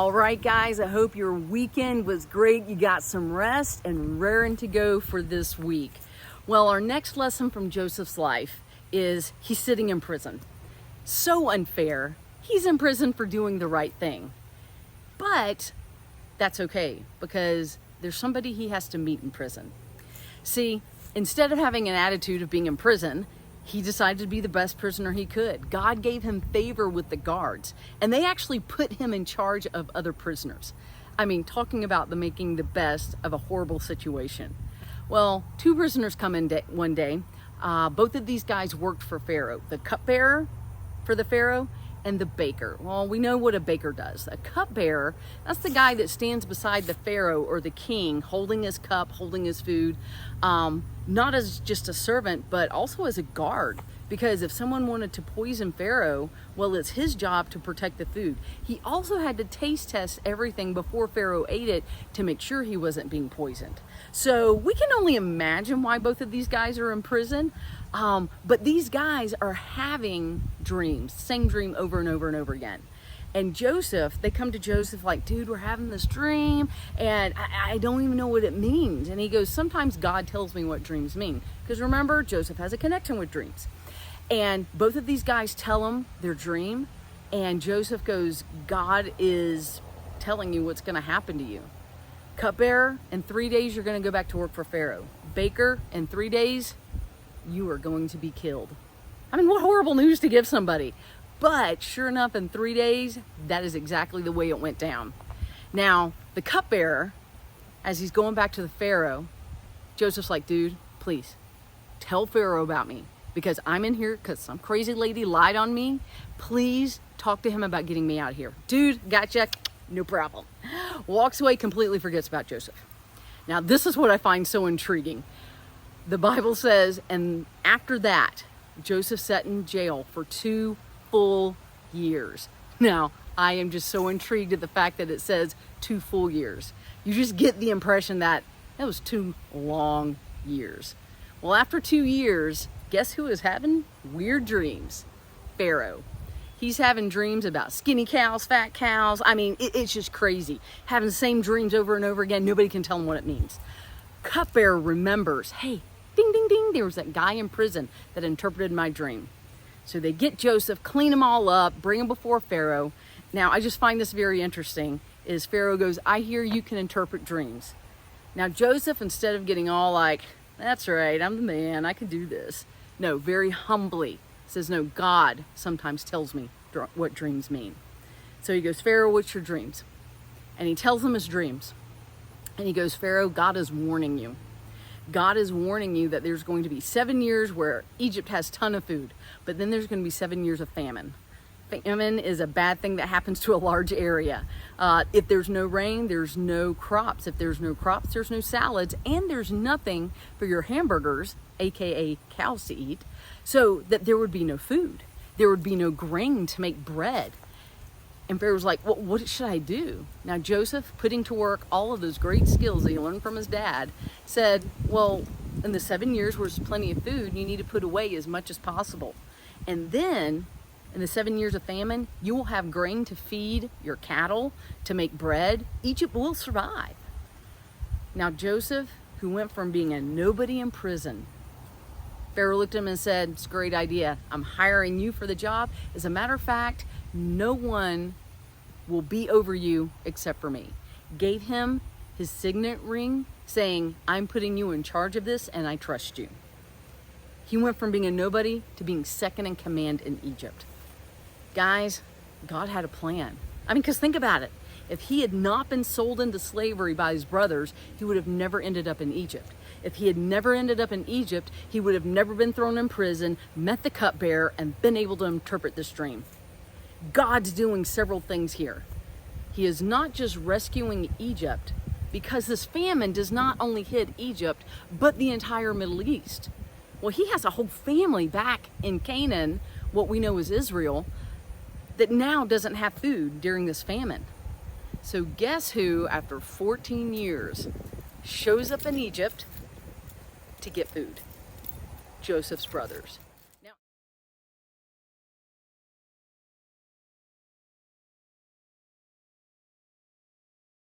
All right, guys, I hope your weekend was great. You got some rest and raring to go for this week. Well, our next lesson from Joseph's life is he's sitting in prison. So unfair. He's in prison for doing the right thing. But that's okay, because there's somebody he has to meet in prison. See, instead of having an attitude of being in prison, he decided to be the best prisoner he could. God gave him favor with the guards, and they actually put him in charge of other prisoners. I mean, talking about making the best of a horrible situation. Well, two prisoners come in one day. Both of these guys worked for Pharaoh. The cupbearer for the Pharaoh and the baker. Well, we know what a baker does. A cupbearer, that's the guy that stands beside the Pharaoh or the king, holding his cup, holding his food, not as just a servant, but also as a guard. Because if someone wanted to poison Pharaoh, well, it's his job to protect the food. He also had to taste test everything before Pharaoh ate it to make sure he wasn't being poisoned. So we can only imagine why both of these guys are in prison. But these guys are having dreams, same dream over and over and over again. And Joseph, they come to Joseph like, dude, we're having this dream and I don't even know what it means. And he goes, sometimes God tells me what dreams mean. Because remember, Joseph has a connection with dreams. And both of these guys tell him their dream. And Joseph goes, God is telling you what's going to happen to you. Cupbearer, in 3 days, you're going to go back to work for Pharaoh. Baker, in 3 days, you are going to be killed. I mean, what horrible news to give somebody. But sure enough, in 3 days, that is exactly the way it went down. Now, the cupbearer, as he's going back to the Pharaoh, Joseph's like, dude, please tell Pharaoh about me, because I'm in here because some crazy lady lied on me. Please talk to him about getting me out of here. Dude, gotcha, no problem. Walks away, completely forgets about Joseph. Now, this is what I find so intriguing. The Bible says, and after that, Joseph sat in jail for 2 full years. Now, I am just so intrigued at the fact that it says 2 full years. You just get the impression that it was 2 long years. Well, after 2 years, guess who is having weird dreams? Pharaoh. He's having dreams about skinny cows, fat cows. I mean, it's just crazy. Having the same dreams over and over again. Nobody can tell him what it means. Cupbearer remembers, hey, ding, ding, ding, there was that guy in prison that interpreted my dream. So they get Joseph, clean him all up, bring him before Pharaoh. Now, I just find this very interesting, is Pharaoh goes, I hear you can interpret dreams. Now, Joseph, instead of getting all like, that's right, I'm the man, I can do this. No, very humbly says, no, God sometimes tells me what dreams mean. So he goes, Pharaoh, what's your dreams? And he tells him his dreams. And he goes, Pharaoh, God is warning you. God is warning you that there's going to be 7 years where Egypt has a ton of food, but then there's going to be 7 years of famine. Famine is a bad thing that happens to a large area. If there's no rain, there's no crops. If there's no crops, there's no salads, and there's nothing for your hamburgers, aka cows, to eat, so that there would be no food. There would be no grain to make bread. And Pharaoh's like, well, what should I do? Now, Joseph, putting to work all of those great skills that he learned from his dad, said, well, in the 7 years where there's plenty of food, you need to put away as much as possible. And then, in the 7 years of famine, you will have grain to feed your cattle, to make bread. Egypt will survive. Now, Joseph, who went from being a nobody in prison, Pharaoh looked at him and said, it's a great idea. I'm hiring you for the job. As a matter of fact, no one will be over you except for me. Gave him his signet ring saying, I'm putting you in charge of this and I trust you. He went from being a nobody to being second in command in Egypt. Guys, God had a plan. I mean, because think about it. If he had not been sold into slavery by his brothers, he would have never ended up in Egypt. If he had never ended up in Egypt, he would have never been thrown in prison, met the cupbearer, and been able to interpret this dream. God's doing several things here. He is not just rescuing Egypt, because this famine does not only hit Egypt, but the entire Middle East. Well, he has a whole family back in Canaan, what we know as Israel, that now doesn't have food during this famine. So guess who, after 14 years, shows up in Egypt to get food? Joseph's brothers.